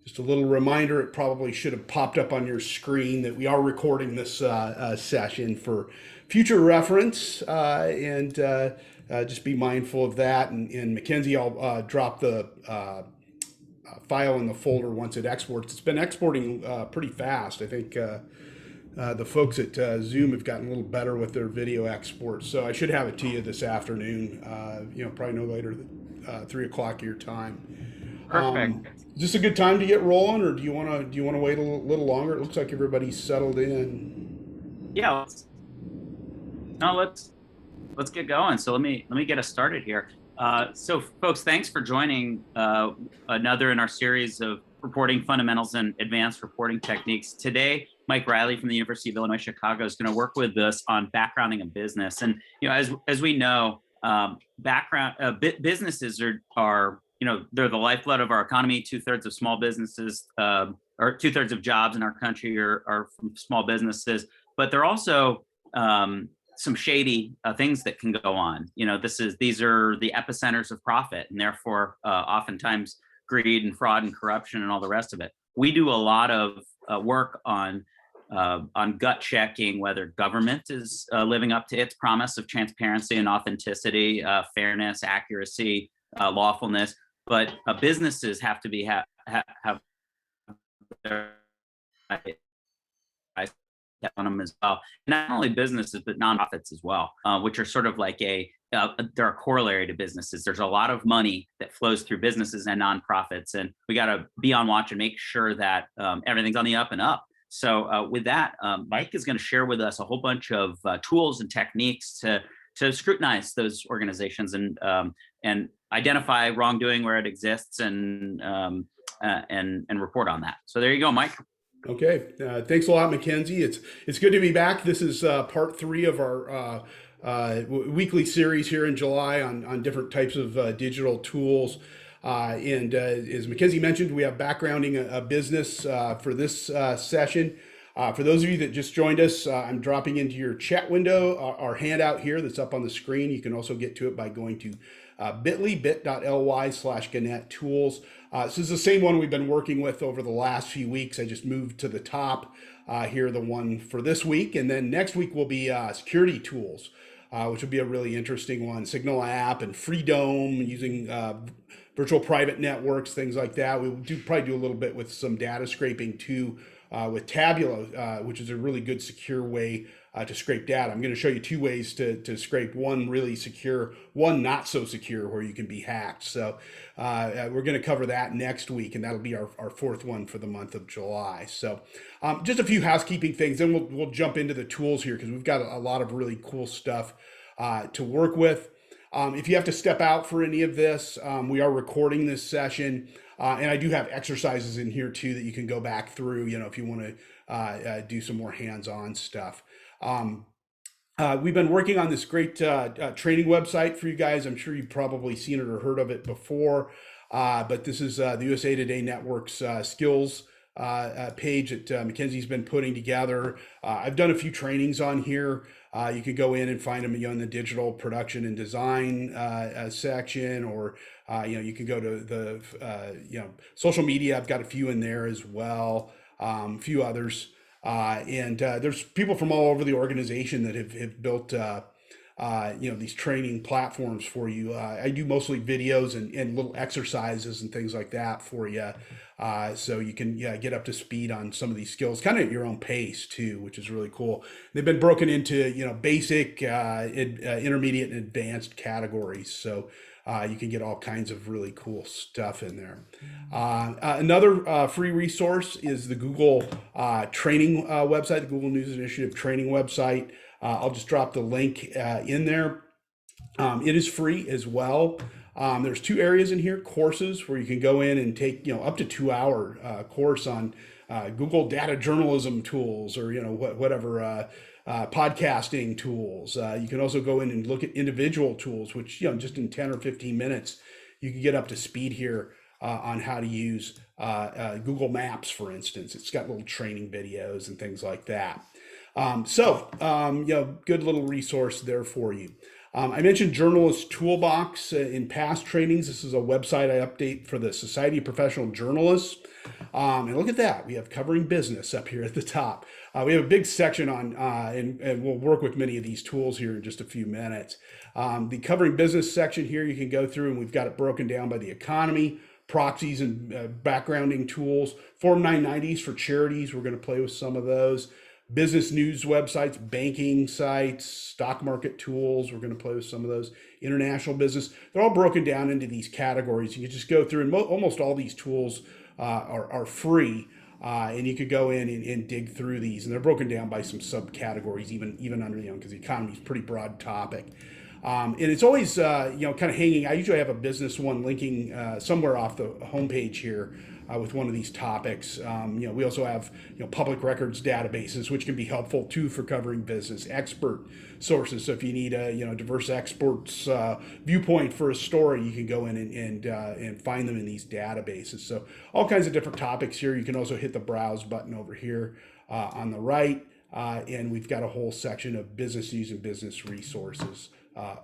Just a little reminder, it probably should have popped up on your screen that we are recording this session for future reference, and just be mindful of that. And Mackenzie, I'll drop the file in the folder once it exports. It's been exporting pretty fast. I think the folks at Zoom have gotten a little better with their video exports, so I should have it to you this afternoon. Probably no later than 3 o'clock your time. Perfect. Is this a good time to get rolling, or do you want to wait a little longer? It looks like everybody's settled in. Yeah, no, let's get going. So let me get us started here. So folks, thanks for joining another in our series of reporting fundamentals and advanced reporting techniques. Today, Mike Riley from the University of Illinois Chicago is going to work with us on backgrounding a business. And as we know, businesses are they're the lifeblood of our economy. 2/3 of small businesses, or 2/3 of jobs in our country are from small businesses. But they're also some shady things that can go on. These are the epicenters of profit, and therefore oftentimes greed and fraud and corruption and all the rest of it. We do a lot of work on gut checking whether government is living up to its promise of transparency and authenticity, fairness, accuracy, lawfulness. But businesses have to have their eyes on them as well. Not only businesses, but nonprofits as well, which are sort of like they're a corollary to businesses. There's a lot of money that flows through businesses and nonprofits, and we got to be on watch and make sure that everything's on the up and up. So with that, Mike is going to share with us a whole bunch of tools and techniques to scrutinize those organizations and identify wrongdoing where it exists and report on that. So there you go, Mike. Okay, thanks a lot, Mackenzie. It's good to be back. This is part 3 of our weekly series here in July on different types of digital tools. And as Mackenzie mentioned, we have backgrounding a business for this session. For those of you that just joined us, I'm dropping into your chat window our handout here that's up on the screen. You can also get to it by going to bit.ly/Gannett Tools. This is the same one we've been working with over the last few weeks. I just moved to the top here, the one for this week. And then next week will be security tools, which will be a really interesting one. Signal app and Freedome using virtual private networks, things like that. We probably do a little bit with some data scraping too, with Tabula, which is a really good secure way to scrape data. I'm going to show you 2 ways to scrape, one really secure, one not so secure, where you can be hacked. So we're going to cover that next week, and that'll be our 4th one for the month of July. So just a few housekeeping things, then we'll jump into the tools here because we've got a lot of really cool stuff to work with. If you have to step out for any of this, we are recording this session. And I do have exercises in here too that you can go back through, if you want to do some more hands-on stuff. We've been working on this great training website for you guys. I'm sure you've probably seen it or heard of it before, but this is the USA Today Network's skills page that Mackenzie's been putting together. I've done a few trainings on here. You can go in and find them in the digital production and design section, or you can go to the social media. I've got a few in there as well, a few others, and there's people from all over the organization that have built these training platforms for you. I do mostly videos and little exercises and things like that for you. So you can get up to speed on some of these skills, kind of at your own pace too, which is really cool. They've been broken into basic, intermediate, and advanced categories, so you can get all kinds of really cool stuff in there. Another free resource is the Google training website, the Google News Initiative training website. I'll just drop the link in there. It is free as well. There's 2 areas in here: courses, where you can go in and take up to 2-hour course on Google data journalism tools, or whatever podcasting tools. You can also go in and look at individual tools, which just in 10 or 15 minutes you can get up to speed here on how to use Google Maps, for instance. It's got little training videos and things like that. Good little resource there for you. I mentioned Journalist Toolbox in past trainings. This is a website I update for the Society of Professional Journalists. And look at that. We have covering business up here at the top. We have a big section on, and we'll work with many of these tools here in just a few minutes. The covering business section here, you can go through and we've got it broken down by the economy, proxies and backgrounding tools, Form 990s for charities. We're going to play with some of those. Business news websites, banking sites, stock market tools. We're going to play with some of those. International business. They're all broken down into these categories. You can just go through, and almost all these tools are free. And you could go in and dig through these, and they're broken down by some subcategories, even under, because the economy is a pretty broad topic. And it's always, kind of hanging. I usually have a business one linking somewhere off the homepage here with one of these topics. We also have, public records databases, which can be helpful too for covering business, expert sources. So if you need a, diverse experts viewpoint for a story, you can go in and find them in these databases. So all kinds of different topics here. You can also hit the browse button over here on the right. And we've got a whole section of business news and business resources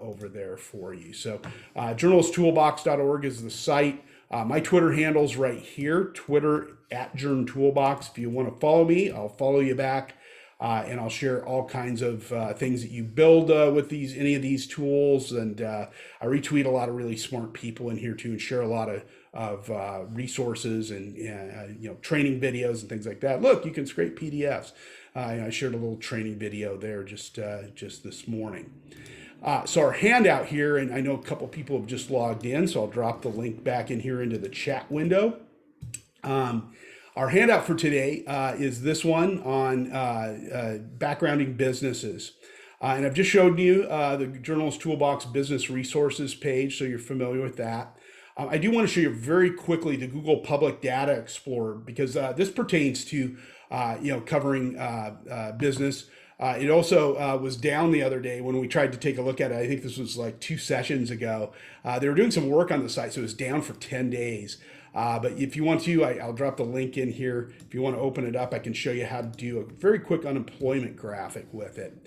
over there for you. So journalisttoolbox.org is the site. My Twitter handle's right here, Twitter @JournToolbox. If you want to follow me, I'll follow you back. And I'll share all kinds of things that you build with any of these tools. And I retweet a lot of really smart people in here too, and share a lot of resources and training videos and things like that. Look, you can scrape PDFs. I shared a little training video there just this morning. So our handout here, and I know a couple people have just logged in, so I'll drop the link back in here into the chat window. Our handout for today is this one on backgrounding businesses. And I've just showed you the Journalist Toolbox Business Resources page, so you're familiar with that. I do want to show you very quickly the Google Public Data Explorer, because this pertains to covering business. It also was down the other day when we tried to take a look at it. I think this was like 2 sessions ago. They were doing some work on the site, so it was down for 10 days. But if you want to, I'll drop the link in here. If you want to open it up, I can show you how to do a very quick unemployment graphic with it.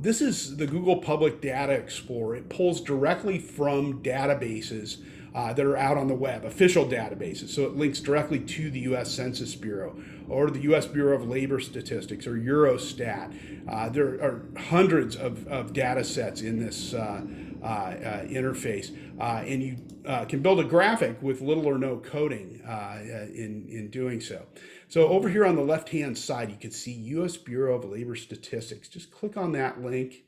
This is the Google Public Data Explorer. It pulls directly from databases that are out on the web, official databases. So it links directly to the U.S. Census Bureau or the U.S. Bureau of Labor Statistics or Eurostat. There are hundreds of data sets in this interface, and you can build a graphic with little or no coding in doing so. So over here on the left-hand side, you can see U.S. Bureau of Labor Statistics. Just click on that link.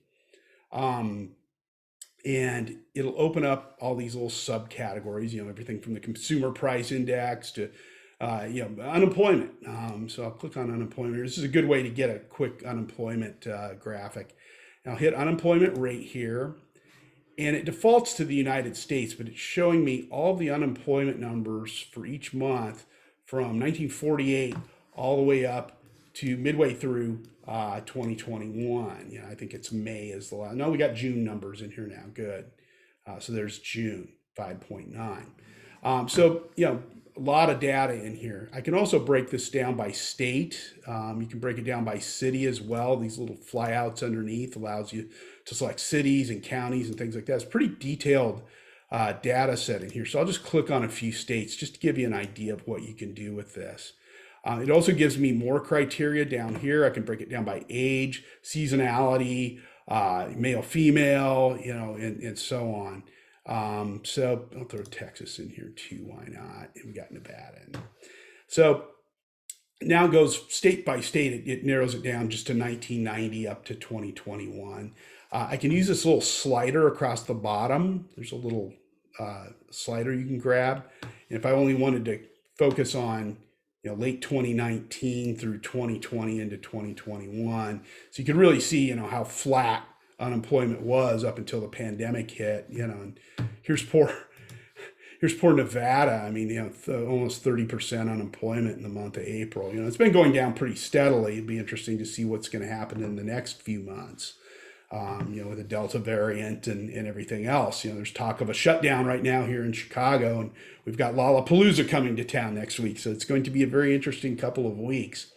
And it'll open up all these little subcategories, everything from the consumer price index to, unemployment. So I'll click on unemployment. This is a good way to get a quick unemployment graphic. And I'll hit unemployment rate here, and it defaults to the United States, but it's showing me all the unemployment numbers for each month from 1948 all the way up to midway through 2021. Yeah, I think it's May is the last. No, we got June numbers in here now. Good. So there's June 5.9. So, a lot of data in here. I can also break this down by state. You can break it down by city as well. These little flyouts underneath allows you to select cities and counties and things like that. It's pretty detailed data set in here. So I'll just click on a few states just to give you an idea of what you can do with this. It also gives me more criteria down here. I can break it down by age, seasonality, male, female, and so on. So I'll throw Texas in here too. Why not? And we got Nevada in there. So now it goes state by state. It narrows it down just to 1990 up to 2021. I can use this little slider across the bottom. There's a little slider you can grab. And if I only wanted to focus on late 2019 through 2020 into 2021. So you can really see, how flat unemployment was up until the pandemic hit, and here's poor Nevada. I mean, almost 30% unemployment in the month of April. It's been going down pretty steadily. It'd be interesting to see what's going to happen in the next few months. With the Delta variant and everything else. There's talk of a shutdown right now here in Chicago, and we've got Lollapalooza coming to town next week. So it's going to be a very interesting couple of weeks.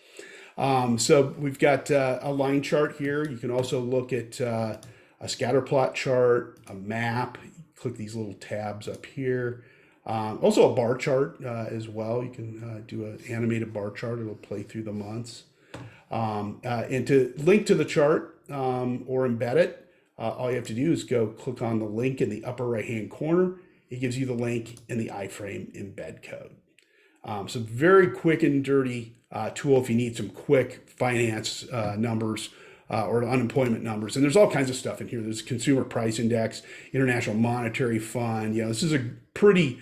So we've got a line chart here. You can also look at a scatter plot chart, a map. Click these little tabs up here. Also a bar chart as well. You can do an animated bar chart. It'll play through the months. And to link to the chart or embed it, all you have to do is go click on the link in the upper right-hand corner. It gives you the link in the iframe embed code. So very quick and dirty tool if you need some quick finance numbers or unemployment numbers. And there's all kinds of stuff in here. There's consumer price index, international monetary fund. This is a pretty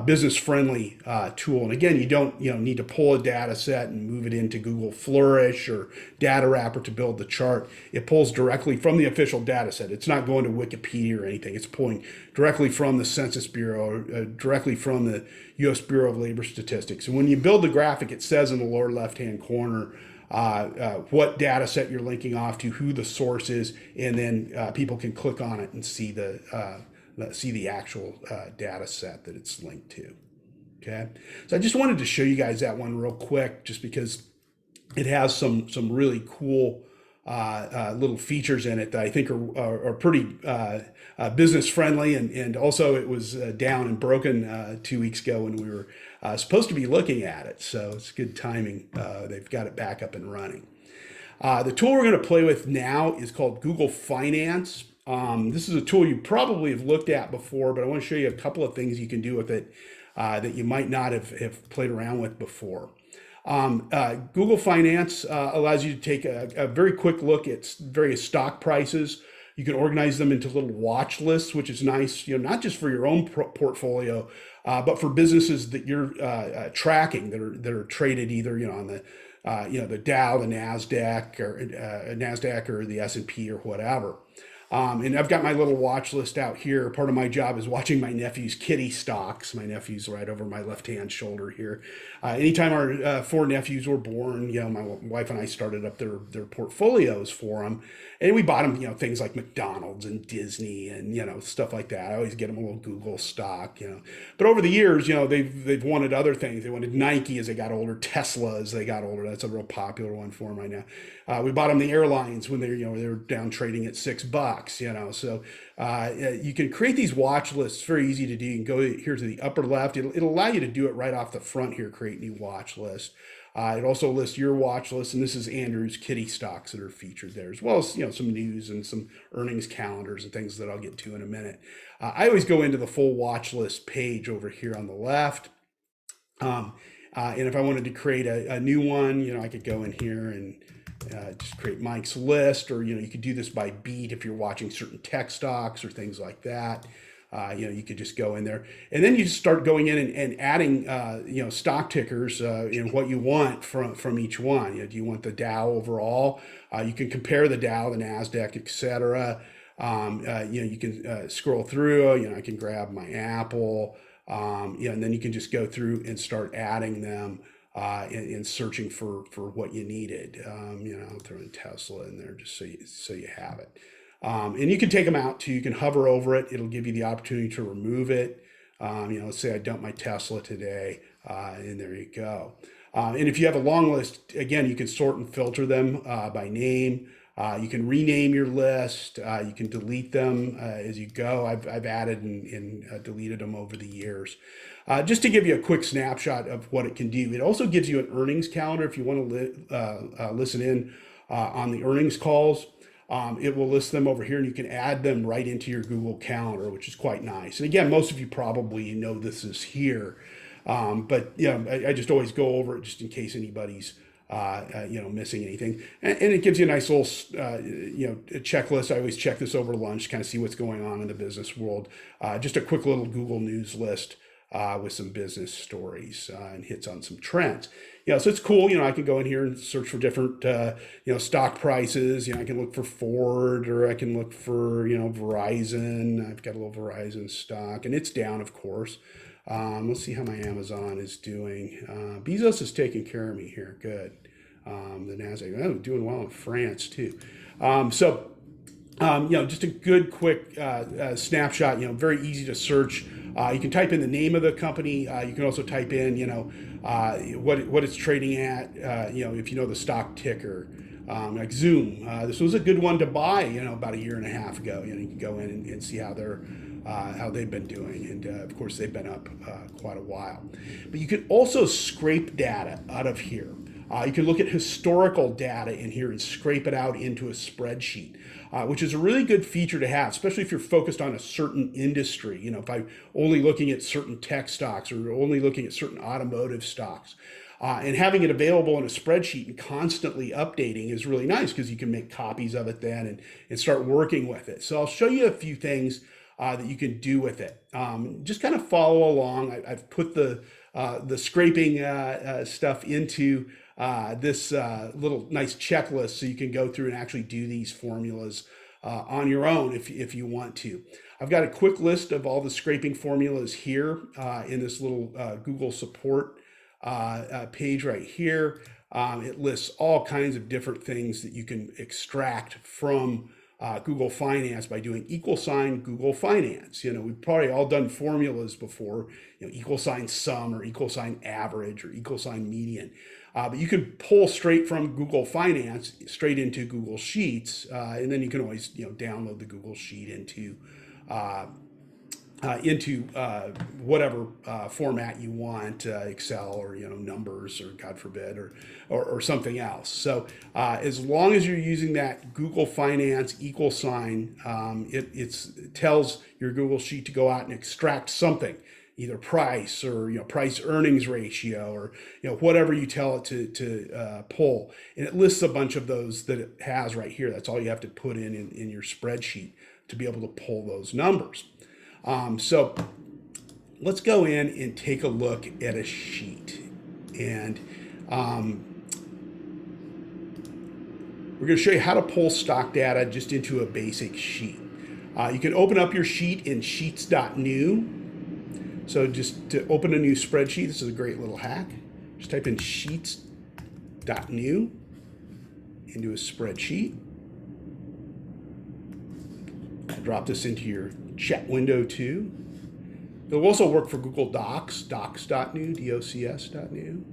business friendly tool. And again, you don't need to pull a data set and move it into Google Flourish or Data Wrapper to build the chart. It pulls directly from the official data set. It's not going to Wikipedia or anything. It's pulling directly from the Census Bureau, directly from the U.S. Bureau of Labor Statistics. And when you build the graphic, it says in the lower left-hand corner what data set you're linking off to, who the source is, and then people can click on it and see the actual data set that it's linked to. Okay, so I just wanted to show you guys that one real quick, just because it has some really cool little features in it that I think are pretty business friendly, and also it was down and broken 2 weeks ago when we were supposed to be looking at it, so it's good timing. They've got it back up and running. The tool we're going to play with now is called Google Finance. This is a tool you probably have looked at before, but I want to show you a couple of things you can do with it that you might not have played around with before. Google Finance allows you to take a very quick look at various stock prices. You can organize them into little watch lists, which is nice, not just for your own portfolio, but for businesses that you're tracking that are traded either on the the Dow, the Nasdaq, or the S&P or whatever. And I've got my little watch list out here. Part of my job is watching my nephew's kitty stocks. My nephew's right over my left-hand shoulder here. Anytime our 4 nephews were born, my wife and I started up their portfolios for them. And we bought them, things like McDonald's and Disney and, stuff like that. I always get them a little Google stock. But over the years, they've wanted other things. They wanted Nike as they got older, Tesla as they got older. That's a real popular one for them right now. We bought them the airlines when they were down trading at $6, So you can create these watch lists. It's very easy to do. You can go here to the upper left. It'll allow you to do it right off the front here, create new watch list. It also lists your watch list, and this is Andrew's kitty stocks that are featured there, as well as some news and some earnings calendars and things that I'll get to in a minute. I always go into the full watch list page over here on the left. And if I wanted to create a new one, I could go in here and just create Mike's list, or you could do this by beat if you're watching certain tech stocks or things like that. You could just go in there, and then you just start going in and adding stock tickers in what you want from each one. Do you want the Dow overall? You can compare the Dow, the Nasdaq, etc. You can scroll through. I can grab my Apple, and then you can just go through and start adding them. And searching for what you needed. I'll throw in Tesla in there just so you have it. And you can take them out too. You can hover over it. It'll give you the opportunity to remove it. Let's say I dump my Tesla today, and there you go. And if you have a long list, again, you can sort and filter them by name. You can rename your list. You can delete them as you go. I've added and deleted them over the years. Just to give you a quick snapshot of what it can do, it also gives you an earnings calendar if you want to listen in on the earnings calls. It will list them over here, and you can add them right into your Google Calendar, which is quite nice. And again, most of you probably know this is here, but I just always go over it just in case anybody's missing anything. And it gives you a nice little a checklist. I always check this over lunch, kind of see what's going on in the business world. Just a quick little Google News list with some business stories and hits on some trends. So it's cool. I can go in here and search for different, stock prices. I can look for Ford, or I can look for, Verizon. I've got a little Verizon stock, and it's down, of course. Let's see how my Amazon is doing. Bezos is taking care of me here. Good. The Nasdaq, doing well in France too. Just a good, quick snapshot. Very easy to search. You can type in the name of the company. You can also type in, what it's trading at. If you know the stock ticker, like Zoom. This was a good one to buy, about a year and a half ago. You can go in and see how they're how they've been doing. And of course, they've been up quite a while. But you can also scrape data out of here. You can look at historical data in here and scrape it out into a spreadsheet, which is a really good feature to have, especially if you're focused on a certain industry. You know, if I'm only looking at certain tech stocks or only looking at certain automotive stocks. And having it available in a spreadsheet and constantly updating is really nice because you can make copies of it then and start working with it. So I'll show you a few things that you can do with it. Just kind of follow along. I've put the scraping stuff into this little nice checklist so you can go through and actually do these formulas on your own if you want to. I've got a quick list of all the scraping formulas here in this little Google support page right here. It lists all kinds of different things that you can extract from Google Finance by doing equal sign Google Finance. You know, we've probably all done formulas before, you know, equal sign sum or equal sign average or equal sign median. But you can pull straight from Google Finance straight into Google Sheets, and then you can always, you know, download the Google Sheet into whatever format you want, Excel or, you know, numbers or God forbid or something else. So as long as you're using that Google Finance equal sign, it tells your Google Sheet to go out and extract something, either price or, you know, price earnings ratio or, you know, whatever you tell it to pull, and it lists a bunch of those that it has right here. That's all you have to put in your spreadsheet to be able to pull those numbers. So let's go in and take a look at a sheet. And we're going to show you how to pull stock data just into a basic sheet. You can open up your sheet in sheets.new. So just to open a new spreadsheet, this is a great little hack. Just type in sheets.new into a spreadsheet. Drop this into your chat window too. It'll also work for Google Docs, docs.new, docs.new.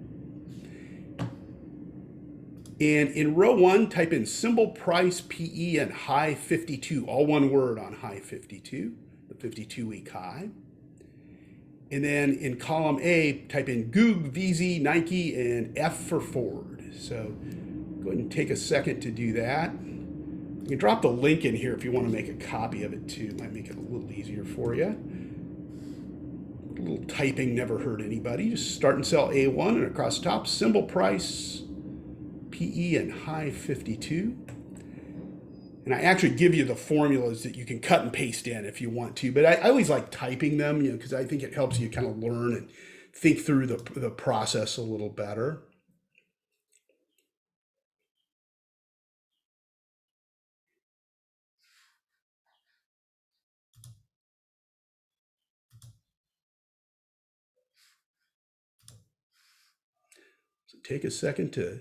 And in row 1, type in symbol price PE and high 52, all one word on high 52, the 52-week high. And then in column A, type in Goog, VZ, Nike, and F for Ford. So go ahead and take a second to do that. You can drop the link in here if you want to make a copy of it too. It might make it a little easier for you. A little typing never hurt anybody. Just start in cell A1 and across the top, symbol price, PE and high 52. And I actually give you the formulas that you can cut and paste in if you want to, but I always like typing them, you know, because I think it helps you kind of learn and think through the process a little better. So take a second to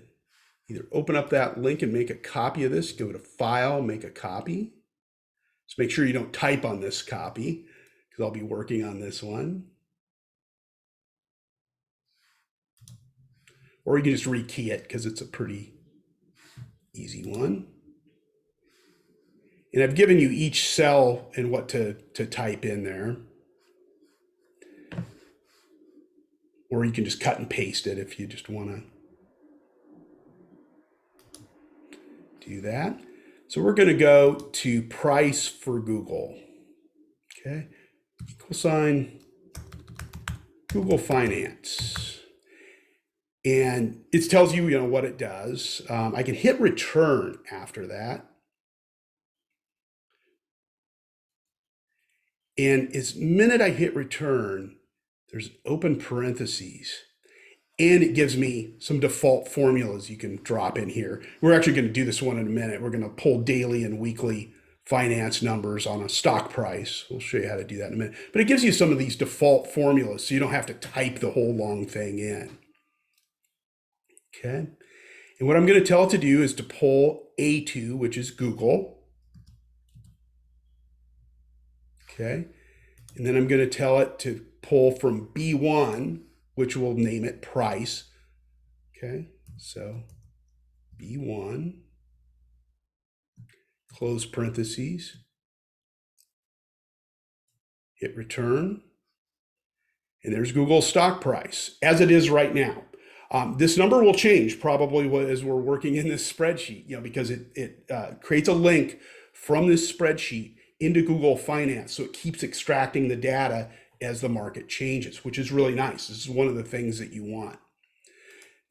either open up that link and make a copy of this, go to File, make a copy. Just make sure you don't type on this copy because I'll be working on this one. Or you can just rekey it because it's a pretty easy one. And I've given you each cell and what to type in there. Or you can just cut and paste it if you just want to do that. So we're going to go to price for Google. Okay, equal sign Google Finance. And it tells you, you know, what it does. I can hit return after that. And as minute I hit return, there's open parentheses. And it gives me some default formulas you can drop in here. We're actually going to do this one in a minute. We're going to pull daily and weekly finance numbers on a stock price. We'll show you how to do that in a minute. But it gives you some of these default formulas so you don't have to type the whole long thing in. Okay. And what I'm going to tell it to do is to pull A2, which is Google. Okay. And then I'm going to tell it to pull from B1, which will name it price. Okay. So B1, close parentheses. hit return, and there's Google's stock price as it is right now. This number will change probably as we're working in this spreadsheet, because it creates a link from this spreadsheet into Google Finance. So it keeps extracting the data as the market changes, which is really nice. This is one of the things that you want.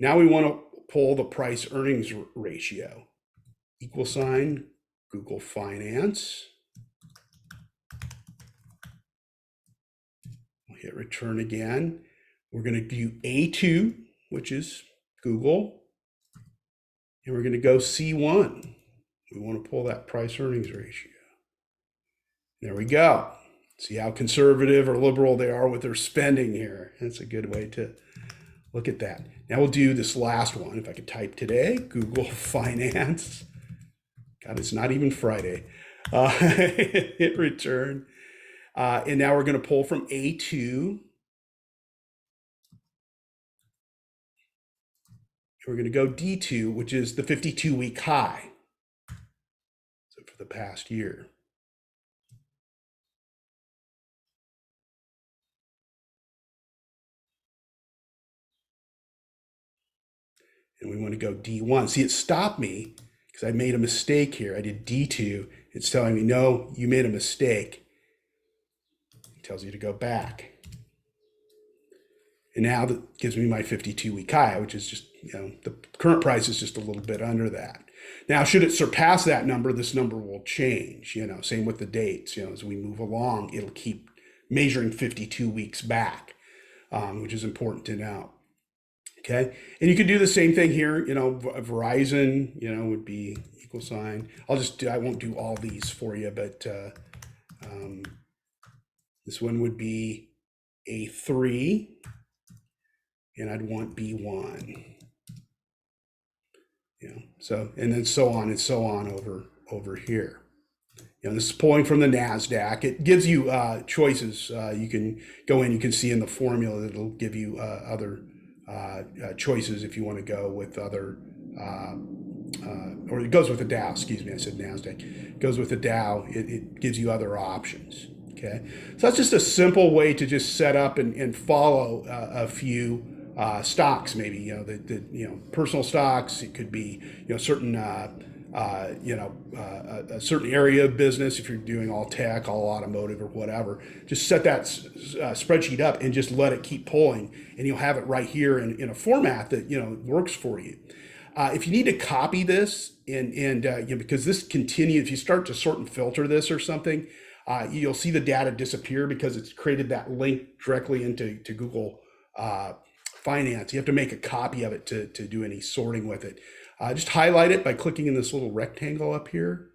Now we want to pull the price earnings ratio, equal sign, Google Finance. We'll hit return again. We're going to do A2, which is Google, and we're going to go C1. We want to pull that price earnings ratio. There we go. See how conservative or liberal they are with their spending here. That's a good way to look at that. Now we'll do this last one. If I could type today, Google Finance. God, it's not even Friday. Hit return. And now we're going to pull from A2. We're going to go D2, which is the 52-week high. So for the past year. And we want to go D1. See, it stopped me because I made a mistake here. I did D2. It's telling me, no, you made a mistake. It tells you to go back. And now that gives me my 52-week high, which is just, the current price is just a little bit under that. Now, should it surpass that number, this number will change, same with the dates. As we move along, it'll keep measuring 52 weeks back, which is important to know. Okay, and you could do the same thing here. Verizon, would be equal sign. I won't do all these for you, but this one would be A3, and I'd want B1. So, and then so on and so on over here. This is pulling from the NASDAQ. It gives you choices. You can go in, you can see in the formula that it'll give you other choices if you want to go with other, or it goes with the Dow, excuse me, I said NASDAQ. It goes with the Dow, it gives you other options, okay? So that's just a simple way to just set up and follow a few stocks, maybe, personal stocks. It could be, certain, a certain area of business. If you're doing all tech, all automotive, or whatever, just set that spreadsheet up and just let it keep pulling, and you'll have it right here in a format that works for you. If you need to copy this and because this continues, if you start to sort and filter this or something, you'll see the data disappear because it's created that link directly into Google Finance. You have to make a copy of it to do any sorting with it. Just highlight it by clicking in this little rectangle up here,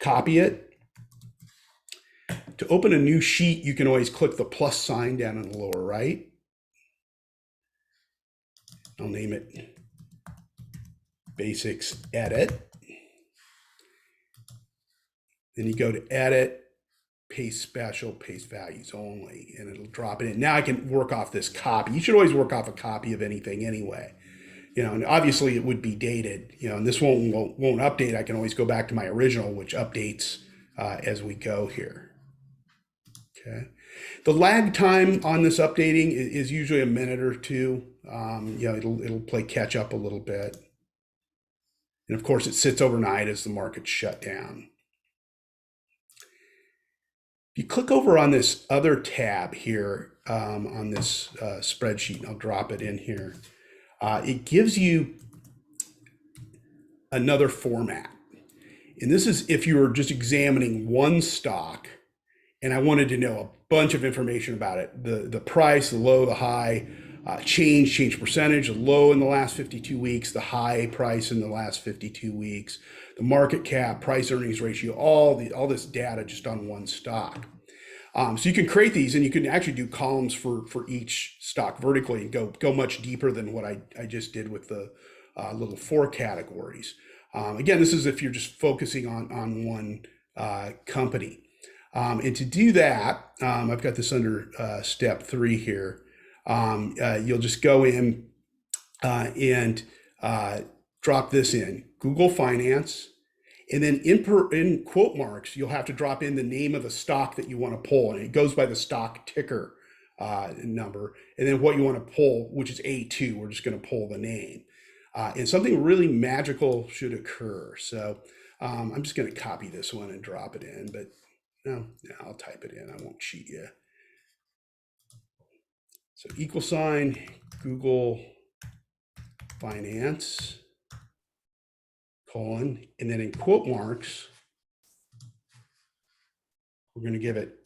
copy it. To open a new sheet, you can always click the plus sign down in the lower right. I'll name it Basics Edit. Then you go to Edit, Paste Special, Paste Values Only, and it'll drop it in. Now I can work off this copy. You should always work off a copy of anything anyway. And obviously it would be dated, and this won't update. I can always go back to my original, which updates as we go here. Okay. The lag time on this updating is usually a minute or two. It'll play catch up a little bit. And of course it sits overnight as the market's shut down. If you click over on this other tab here on this spreadsheet, and I'll drop it in here, it gives you another format. And this is if you were just examining one stock and I wanted to know a bunch of information about it, the price, the low, the high, change percentage, the low in the last 52 weeks, the high price in the last 52 weeks, the market cap, price earnings ratio, all this data just on one stock. So you can create these, and you can actually do columns for each stock vertically and go much deeper than what I just did with the little 4 categories. Again, this is if you're just focusing on one company. And to do that, I've got this under step 3 here. You'll just go in and drop this in, Google Finance, And then in quote marks, you'll have to drop in the name of the stock that you want to pull. And it goes by the stock ticker number. And then what you want to pull, which is A2, we're just going to pull the name. And something really magical should occur. So I'm just going to copy this one and drop it in. But no, I'll type it in. I won't cheat you. So equal sign, Google Finance, colon, and then in quote marks, we're going to give it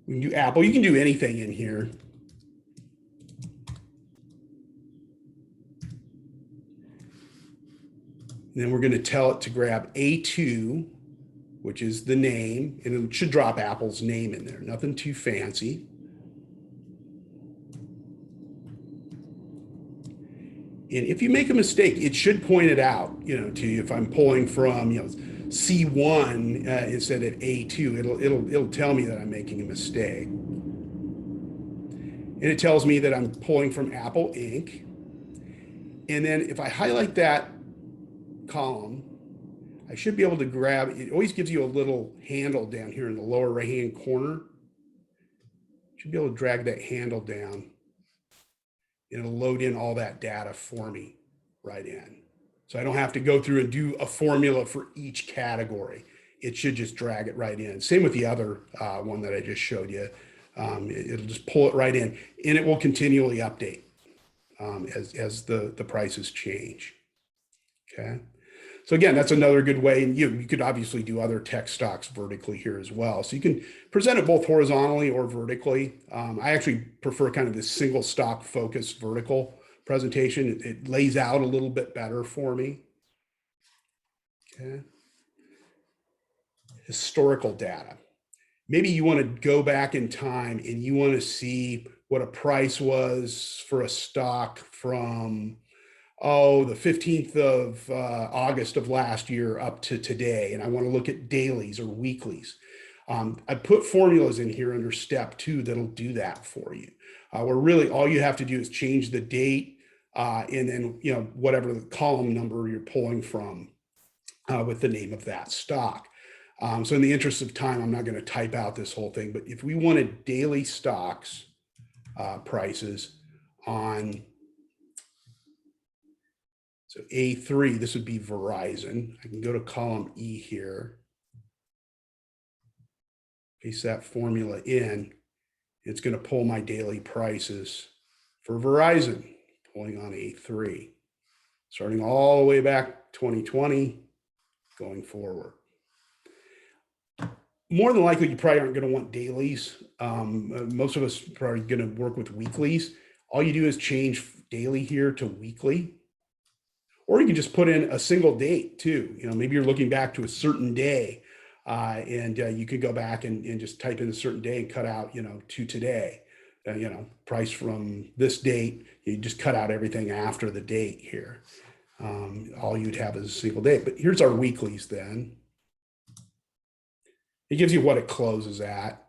we can do Apple. You can do anything in here. And then we're going to tell it to grab A2, which is the name, and it should drop Apple's name in there. Nothing too fancy. And if you make a mistake, it should point it out, to you. If I'm pulling from, C1 instead of A2, it'll tell me that I'm making a mistake. And it tells me that I'm pulling from Apple Inc. And then if I highlight that column, I should be able to grab, it always gives you a little handle down here in the lower right-hand corner. Should be able to drag that handle down. It'll load in all that data for me right in. So I don't have to go through and do a formula for each category. It should just drag it right in. Same with the other one that I just showed you. It'll just pull it right in, and it will continually update as the prices change. Okay. So again, that's another good way. And you could obviously do other tech stocks vertically here as well. So you can present it both horizontally or vertically. I actually prefer kind of this single stock focused vertical presentation. It lays out a little bit better for me. Okay. Historical data. Maybe you want to go back in time and you want to see what a price was for a stock from the 15th of August of last year up to today. And I want to look at dailies or weeklies. I put formulas in here under step 2 that'll do that for you. Where really all you have to do is change the date and then, whatever the column number you're pulling from with the name of that stock. So in the interest of time, I'm not going to type out this whole thing, but if we wanted daily stocks prices on so A3, this would be Verizon. I can go to column E here, paste that formula in. It's going to pull my daily prices for Verizon, pulling on A3, starting all the way back 2020, going forward. More than likely, you probably aren't going to want dailies. Most of us are probably going to work with weeklies. All you do is change daily here to weekly. Or you can just put in a single date too. Maybe you're looking back to a certain day and you could go back and just type in a certain day and cut out, to today, price from this date. You just cut out everything after the date here. All you'd have is a single date. But here's our weeklies then. It gives you what it closes at.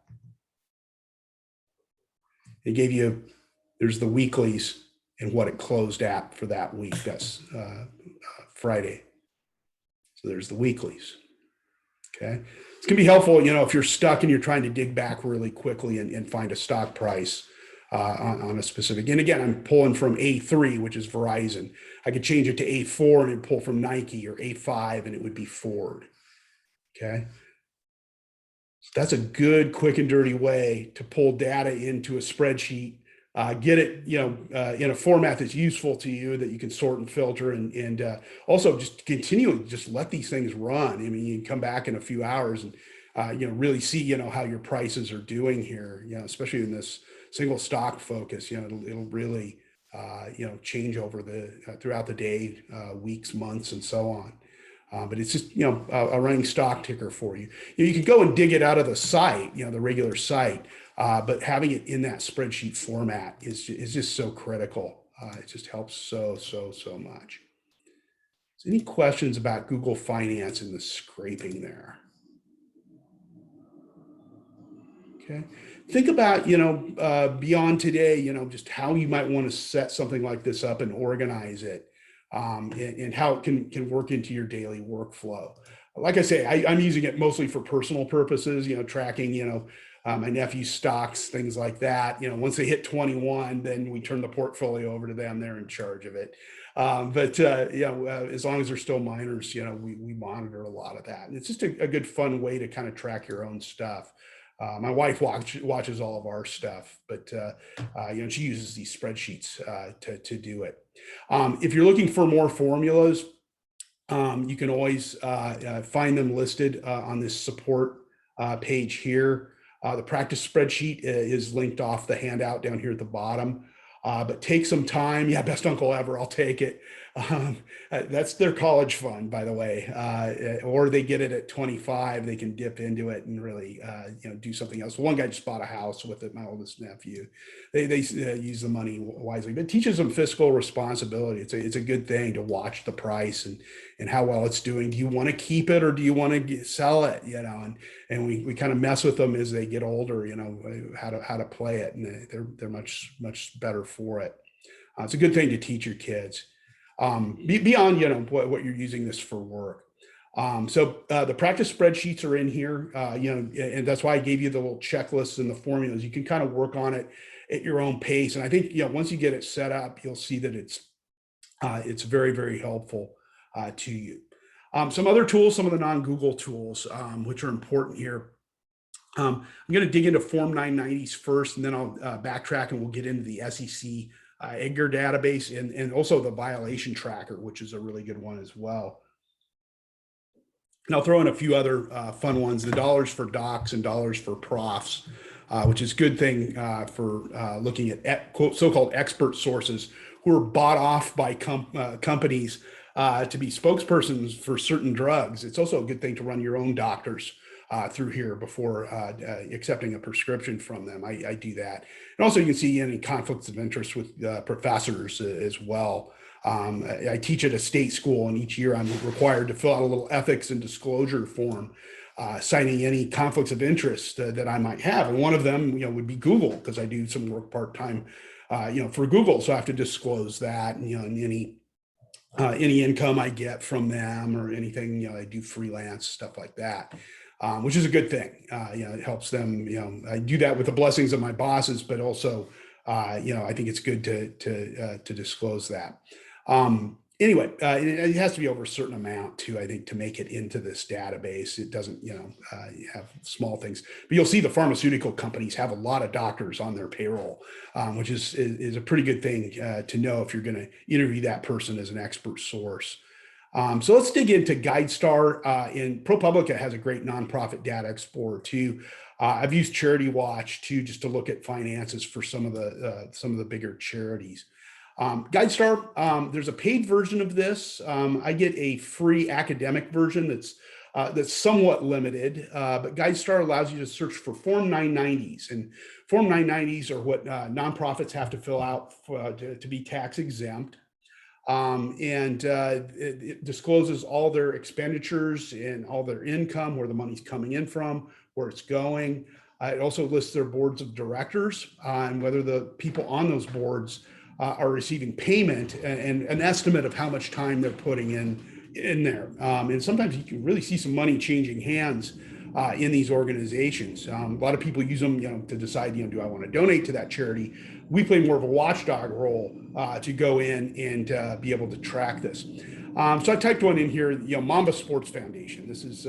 It gave you, there's the weeklies and what it closed at for that week. That's Friday. So there's the weeklies. Okay. It's going to be helpful, if you're stuck and you're trying to dig back really quickly and find a stock price on a specific. And again, I'm pulling from A3, which is Verizon. I could change it to A4 and pull from Nike, or A5 and it would be Ford. Okay. So that's a good, quick and dirty way to pull data into a spreadsheet, get it, in a format that's useful to you, that you can sort and filter, and also just continually just let these things run. I mean, you can come back in a few hours and really see, how your prices are doing here, especially in this single stock focus. It'll really, change over throughout the day, weeks, months, and so on. But it's just, a running stock ticker for you. You can go and dig it out of the site, the regular site, but having it in that spreadsheet format is just so critical. It just helps so much. So any questions about Google Finance and the scraping there? Okay. Think about, beyond today, just how you might want to set something like this up and organize it, and how it can work into your daily workflow. Like I say, I'm using it mostly for personal purposes, tracking, my nephew's stocks, things like that. Once they hit 21, then we turn the portfolio over to them. They're in charge of it. But as long as they're still minors, we monitor a lot of that. And it's just a good, fun way to kind of track your own stuff. My wife watches all of our stuff, but she uses these spreadsheets to do it. If you're looking for more formulas, you can always find them listed on this support page here. The practice spreadsheet is linked off the handout down here at the bottom. But take some time. Yeah, best uncle ever. I'll take it. Um, that's their college fund, by the way. Or they get it at 25. They can dip into it and really, do something else. One guy just bought a house with it. My oldest nephew. They use the money wisely, but it teaches them fiscal responsibility. It's a good thing to watch the price and how well it's doing. Do you want to keep it or do you want to sell it? And we kind of mess with them as they get older. How to play it, and they're much better for it. It's a good thing to teach your kids, beyond what you're using this for work. So the practice spreadsheets are in here, and that's why I gave you the little checklists and the formulas. You can kind of work on it at your own pace. And I think once you get it set up, you'll see that it's very, very helpful to you. Some other tools, some of the non-Google tools, which are important here. I'm going to dig into Form 990s first, and then I'll backtrack and we'll get into the SEC Edgar database and also the violation tracker, which is a really good one as well. And I'll throw in a few other fun ones, the dollars for docs and dollars for profs, which is a good thing for looking at so-called expert sources who are bought off by companies to be spokespersons for certain drugs. It's also a good thing to run your own doctors through here before accepting a prescription from them. I do that. And also you can see any conflicts of interest with professors as well. I teach at a state school, and each year I'm required to fill out a little ethics and disclosure form, citing any conflicts of interest that I might have. And one of them, would be Google, because I do some work part-time, for Google. So I have to disclose that, and any income I get from them or anything, I do freelance stuff like that. Which is a good thing. It helps them. I do that with the blessings of my bosses, but also, I think it's good to disclose that. Anyway, it has to be over a certain amount too, I think, to make it into this database. It doesn't, have small things. But you'll see the pharmaceutical companies have a lot of doctors on their payroll, which is a pretty good thing to know if you're going to interview that person as an expert source. So let's dig into GuideStar. And ProPublica has a great nonprofit data explorer too. I've used Charity Watch too, just to look at finances for some of the bigger charities. GuideStar, there's a paid version of this. I get a free academic version that's somewhat limited, but GuideStar allows you to search for Form 990s, and Form 990s are what nonprofits have to fill out to be tax exempt. It discloses all their expenditures and all their income, where the money's coming in from, where it's going. It also lists their boards of directors and whether the people on those boards are receiving payment and an estimate of how much time they're putting in there. And sometimes you can really see some money changing hands in these organizations. A lot of people use them, to decide, do I want to donate to that charity? We play more of a watchdog role to go in and be able to track this. So I typed one in here, Mamba Sports Foundation. This is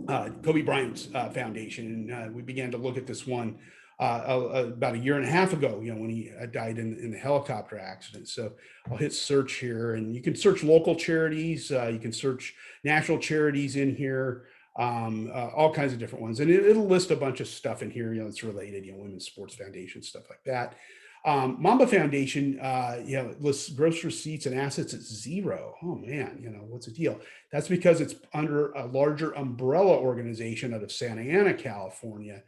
Kobe Bryant's foundation. And we began to look at this one about a year and a half ago, when he died in the helicopter accident. So I'll hit search here, and you can search local charities. You can search national charities in here. All kinds of different ones, and it'll list a bunch of stuff in here, that's related, Women's Sports Foundation, stuff like that. Mamba Foundation, lists gross receipts and assets at zero. Oh man, what's the deal? That's because it's under a larger umbrella organization out of Santa Ana, California,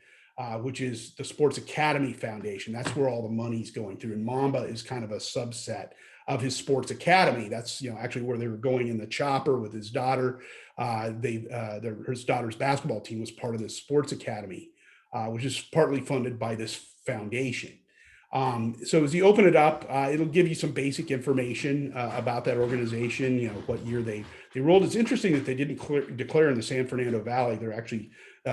which is the Sports Academy Foundation. That's where all the money's going through, and Mamba is kind of a subset of his Sports Academy. That's actually where they were going in the chopper with his daughter. His daughter's basketball team was part of this Sports Academy which is partly funded by this foundation. So as you open it up, it'll give you some basic information about that organization. What year they rolled. It's interesting that they didn't declare in the San Fernando Valley. They're actually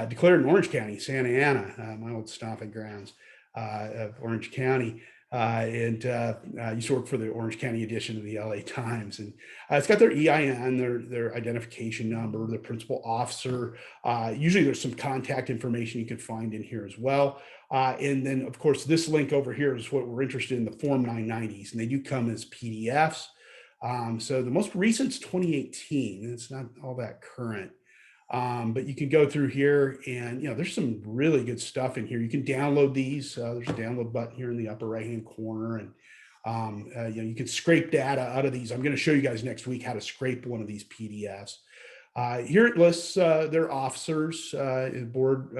declared in Orange County, Santa Ana, my old stomping grounds of Orange County. And used to work for the Orange County edition of the LA Times. And it's got their EIN, their identification number, the principal officer. Usually there's some contact information you can find in here as well. And then, of course, this link over here is what we're interested in, the Form 990s, and they do come as PDFs. So the most recent is 2018. It's not all that current. But you can go through here and, there's some really good stuff in here. You can download these. There's a download button here in the upper right-hand corner. And, you can scrape data out of these. I'm going to show you guys next week how to scrape one of these PDFs. Here it lists their officers, board,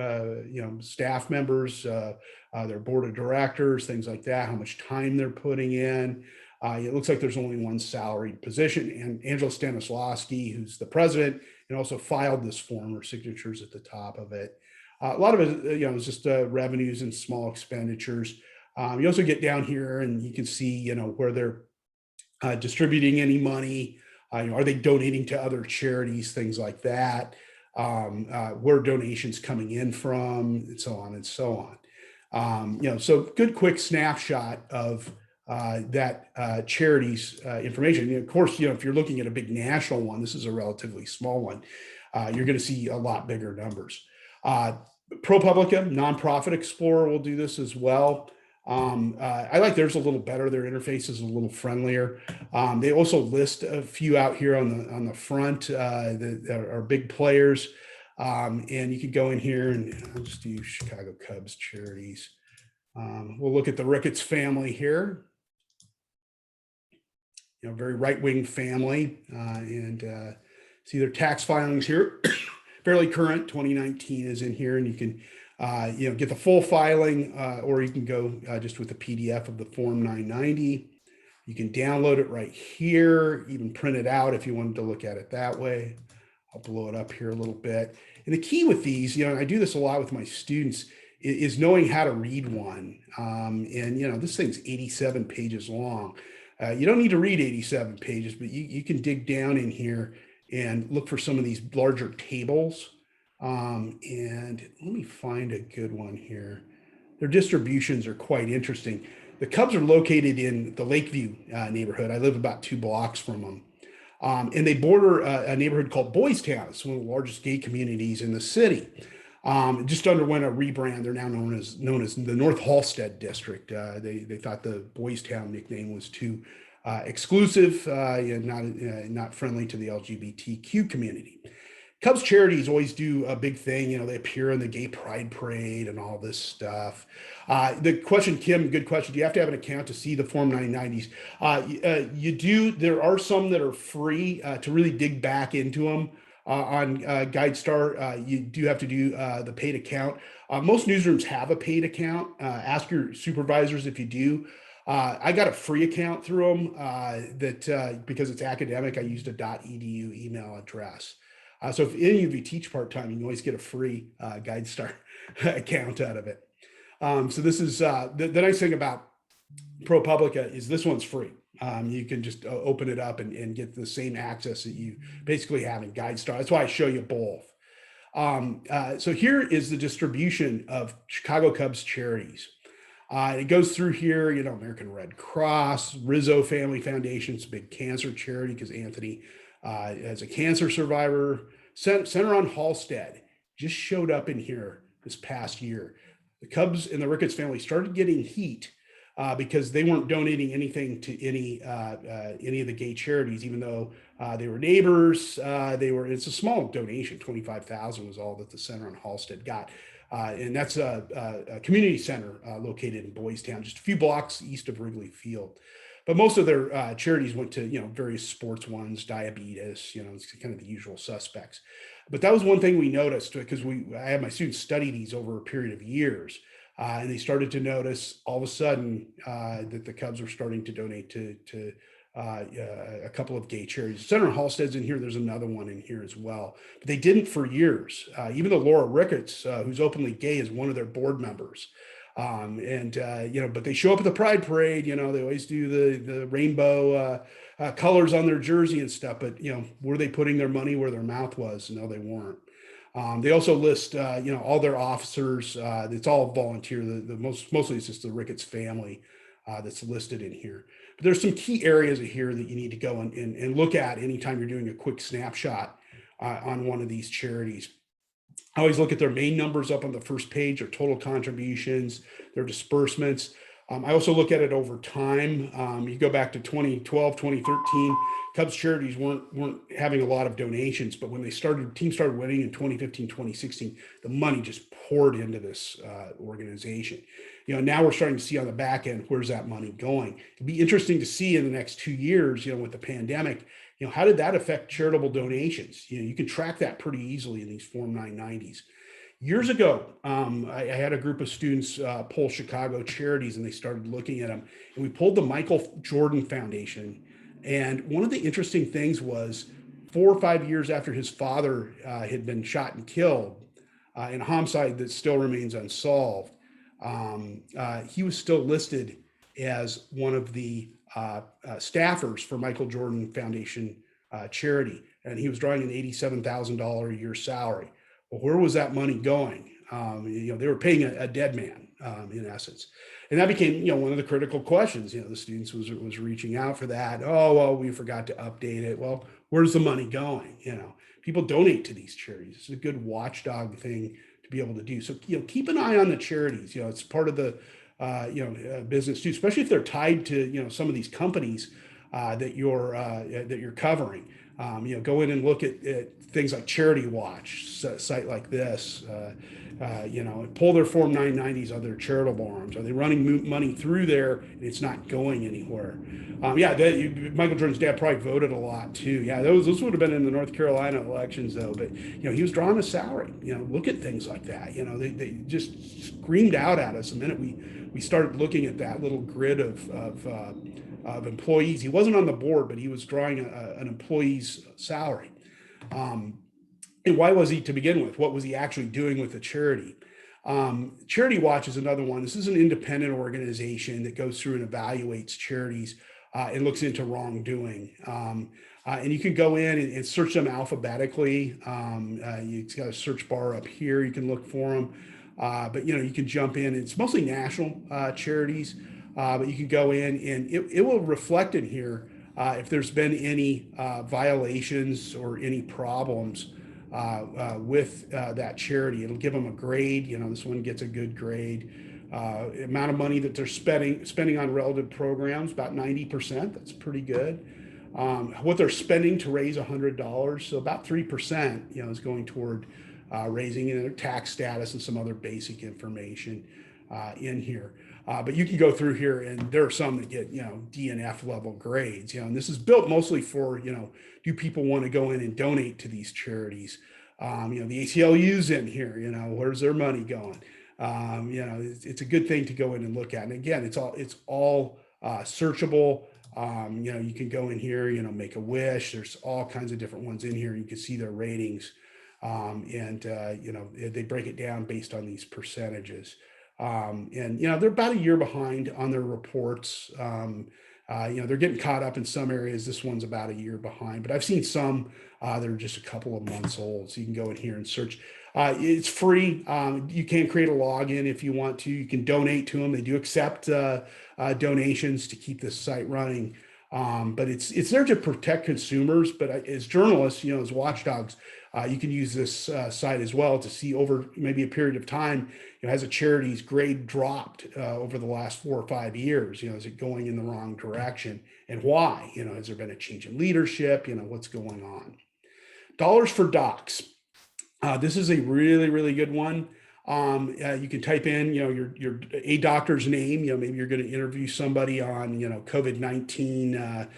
staff members, their board of directors, things like that, how much time they're putting in. It looks like there's only one salaried position, and Angela Stanislawski, who's the president, and also filed this form. Her signatures at the top of it. A lot of it, is just revenues and small expenditures. You also get down here, and you can see, where they're distributing any money. Are they donating to other charities, things like that? Where donations coming in from, and so on and so on. So good quick snapshot of that charity's information. And of course, if you're looking at a big national one, this is a relatively small one. You're going to see a lot bigger numbers. ProPublica, Nonprofit Explorer will do this as well. I like theirs a little better. Their interface is a little friendlier. They also list a few out here on the front that are big players. And you can go in here, and I'll just do Chicago Cubs charities. We'll look at the Ricketts family here. Very right-wing family, and see their tax filings here. Fairly current. 2019 is in here, and you can get the full filing, or you can go just with the PDF of the Form 990. You can download it right here, even print it out if you wanted to look at it that way. I'll blow it up here a little bit. And the key with these, I do this a lot with my students, is knowing how to read one. And this thing's 87 pages long. You don't need to read 87 pages, but you can dig down in here and look for some of these larger tables. And let me find a good one here. Their distributions are quite interesting. The Cubs are located in the Lakeview neighborhood. I live about 2 blocks from them. And they border a neighborhood called Boys Town. It's one of the largest gay communities in the city. Just underwent a rebrand. They're now known as the North Halsted District. They thought the Boys Town nickname was too exclusive and not friendly to the LGBTQ community. Cubs charities always do a big thing. They appear in the Gay Pride Parade and all this stuff. The question, Kim, good question. Do you have to have an account to see the Form 990s? You do. There are some that are free to really dig back into them. On GuideStar, you do have to do the paid account. Most newsrooms have a paid account. Ask your supervisors if you do. I got a free account through them because it's academic. I used a .edu email address. So if any of you teach part-time, you can always get a free GuideStar account out of it. So this is the nice thing about ProPublica is this one's free. You can just open it up and get the same access that you basically have in GuideStar. That's why I show you both. So here is the distribution of Chicago Cubs charities. It goes through here, American Red Cross, Rizzo Family Foundation's a big cancer charity because Anthony as a cancer survivor. Center on Halsted just showed up in here this past year. The Cubs and the Ricketts family started getting heat because they weren't donating anything to any of the gay charities, even though they were neighbors. It's a small donation. 25,000 was all that the Center on Halsted got. And that's a community center located in Boys Town, just a few blocks east of Wrigley Field. But most of their charities went to, various sports ones, diabetes, it's kind of the usual suspects. But that was one thing we noticed because I had my students study these over a period of years. And they started to notice all of a sudden that the Cubs were starting to donate to a couple of gay charities. Senator Halstead's in here. There's another one in here as well. But they didn't for years. Even though Laura Ricketts, who's openly gay, is one of their board members. But they show up at the Pride Parade. They always do the rainbow colors on their jersey and stuff. But were they putting their money where their mouth was? No, they weren't. They also list, all their officers. It's all volunteer. Mostly it's just the Ricketts family that's listed in here. But there's some key areas here that you need to go and look at anytime you're doing a quick snapshot on one of these charities. I always look at their main numbers up on the first page, their total contributions, their disbursements. I also look at it over time. You go back to 2012, 2013, Cubs charities weren't having a lot of donations, but when teams started winning in 2015, 2016, the money just poured into this organization. Now we're starting to see on the back end, where's that money going? It'd be interesting to see in the next 2 years, with the pandemic, how did that affect charitable donations? You can track that pretty easily in these Form 990s. Years ago, I had a group of students pull Chicago charities, and they started looking at them. And we pulled the Michael Jordan Foundation. And one of the interesting things was 4 or 5 years after his father had been shot and killed in a homicide that still remains unsolved, he was still listed as one of the staffers for Michael Jordan Foundation charity. And he was drawing an $87,000 a year salary. Well, where was that money going? They were paying a dead man, in essence. And that became, one of the critical questions. The students was reaching out for that. Oh, well, we forgot to update it. Well, where's the money going? People donate to these charities. It's a good watchdog thing to be able to do. So, keep an eye on the charities. It's part of the, business too, especially if they're tied to, some of these companies that you're covering. Go in and look at things like Charity Watch, a site like this, pull their Form 990s on their charitable arms. Are they running money through there and it's not going anywhere? Michael Jordan's dad probably voted a lot too. Yeah, those would have been in the North Carolina elections though. But he was drawing a salary. Look at things like that. They just screamed out at us the minute we started looking at that little grid of employees. He wasn't on the board, but he was drawing an employee's salary. And why was he to begin with? What was he actually doing with the charity? Charity Watch is another one. This is an independent organization that goes through and evaluates charities and looks into wrongdoing. And you can go in and search them alphabetically. You've got a search bar up here. You can look for them. But you can jump in. It's mostly national charities. But you can go in and it will reflect in here if there's been any violations or any problems with that charity. It'll give them a grade. This one gets a good grade. Amount of money that they're spending on relative programs, about 90%. That's pretty good. What they're spending to raise $100, so about 3%, is going toward raising their tax status and some other basic information in here. But you can go through here and there are some that get, D and F level grades, and this is built mostly for, do people want to go in and donate to these charities? The ACLU's in here, where's their money going? It's a good thing to go in and look at. And again, it's all searchable. You can go in here, make a wish. There's all kinds of different ones in here. You can see their ratings. They break it down based on these percentages. They're about a year behind on their reports. They're getting caught up in some areas. This one's about a year behind, but I've seen some that are just a couple of months old. So you can go in here and search. It's free. You can create a login if you want to. You can donate to them. They do accept donations to keep this site running. But it's there to protect consumers. But as journalists, as watchdogs, you can use this site as well to see over maybe a period of time, has a charity's grade dropped over the last 4 or 5 years? Is it going in the wrong direction, and why? Has there been a change in leadership? What's going on? Dollars for Docs. This is a really, really good one. You can type in, your a doctor's name. Maybe you're going to interview somebody on, COVID-19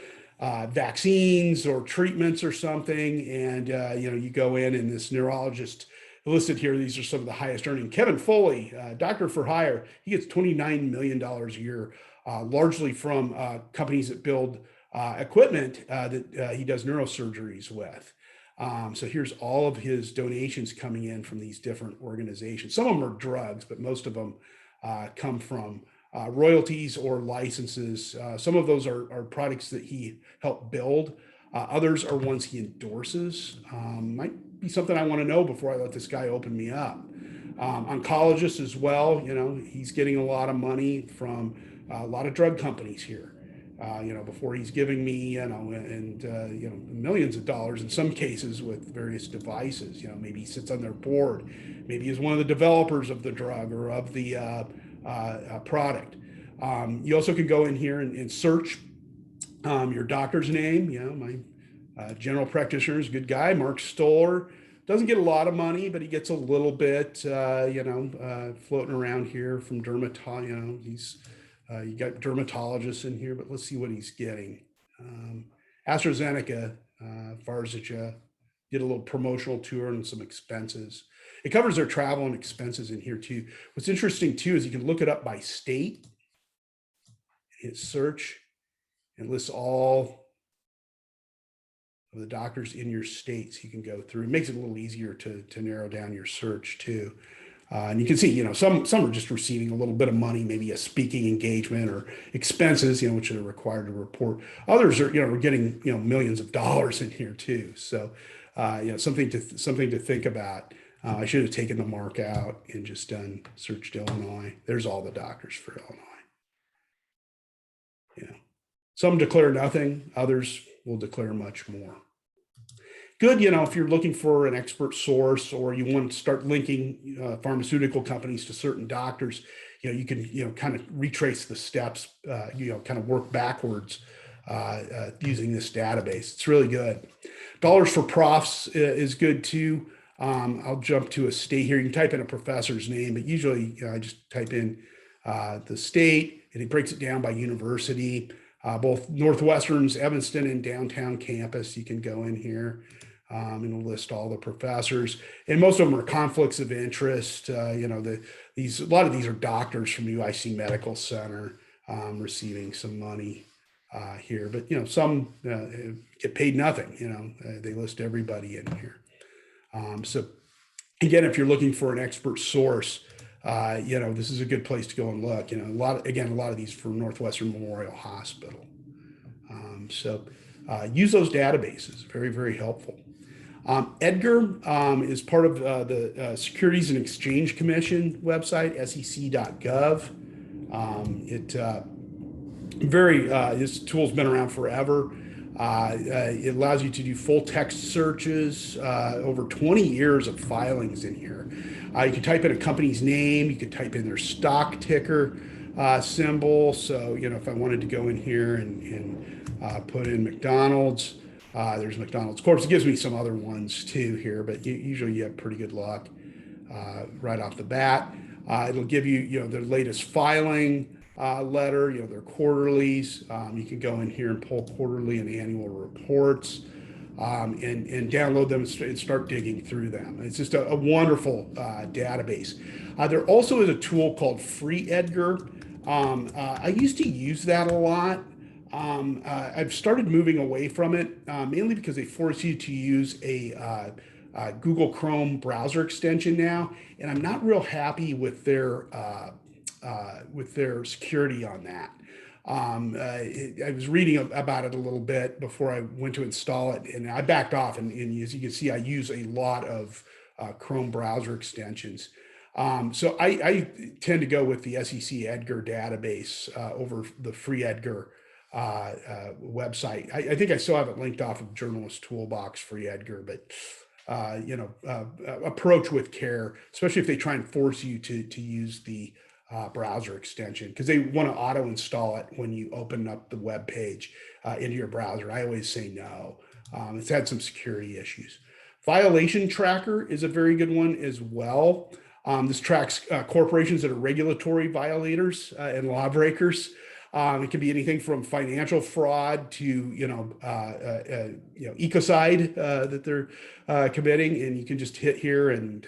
vaccines or treatments or something, and you go in and this neurologist listed here. These are some of the highest earning. Kevin Foley, doctor for hire. He gets $29 million a year, largely from companies that build equipment that he does neurosurgeries with. So here's all of his donations coming in from these different organizations. Some of them are drugs, but most of them come from royalties or licenses. Some of those are products that he helped build. Others are ones he endorses. Might be something I want to know before I let this guy open me up. Oncologists as well. He's getting a lot of money from a lot of drug companies here. Before he's giving me, millions of dollars in some cases with various devices. Maybe he sits on their board. Maybe he's one of the developers of the drug or of the product. You also can go in here and search your doctor's name. My general practitioner is a good guy, Mark Stoller. Doesn't get a lot of money, but he gets a little bit, floating around here from he's you got dermatologists in here, but let's see what he's getting. AstraZeneca, Farzica, did a little promotional tour and some expenses. It covers their travel and expenses in here too. What's interesting too is you can look it up by state, hit search, and lists all of the doctors in your states you can go through. It makes it a little easier to narrow down your search too. And you can see, some are just receiving a little bit of money, maybe a speaking engagement or expenses, which are required to report. Others are, are getting, millions of dollars in here too. So, something to think about. I should have taken the mark out and just done searched Illinois. There's all the doctors for Illinois. Some declare nothing. Others will declare much more. Good, if you're looking for an expert source or you want to start linking pharmaceutical companies to certain doctors, you can, kind of retrace the steps, kind of work backwards using this database. It's really good. Dollars for Profs is good too. I'll jump to a state here. You can type in a professor's name, but usually I just type in the state and it breaks it down by university. Both Northwestern's Evanston and downtown campus, you can go in here and list all the professors. And most of them are conflicts of interest. A lot of these are doctors from UIC Medical Center receiving some money here. But, some get paid nothing. They list everybody in here. So again, if you're looking for an expert source, this is a good place to go and look. A lot of these from Northwestern Memorial Hospital. Use those databases. Very, very helpful. Edgar is part of the Securities and Exchange Commission website, sec.gov. This tool's been around forever. It allows you to do full text searches, over 20 years of filings in here. You can type in a company's name, you can type in their stock ticker symbol. So, if I wanted to go in here and put in McDonald's, there's McDonald's Corp. It gives me some other ones too here, but usually you have pretty good luck right off the bat. It'll give you, their latest filing letter, their quarterlies. You can go in here and pull quarterly and annual reports and download them and start digging through them. It's just a wonderful database. There also is a tool called Free Edgar. I used to use that a lot. I've started moving away from it, mainly because they force you to use a Google Chrome browser extension now, and I'm not real happy with their security on that. I was reading about it a little bit before I went to install it, and I backed off. And as you can see, I use a lot of Chrome browser extensions. So I tend to go with the SEC Edgar database over the Free Edgar website. I think I still have it linked off of Journalist Toolbox, Free Edgar, but approach with care, especially if they try and force you to use the browser extension, because they want to auto install it when you open up the web page into your browser. I always say no. It's had some security issues. Violation Tracker is a very good one as well. This tracks corporations that are regulatory violators and lawbreakers. It can be anything from financial fraud to ecocide that they're committing, and you can just hit here and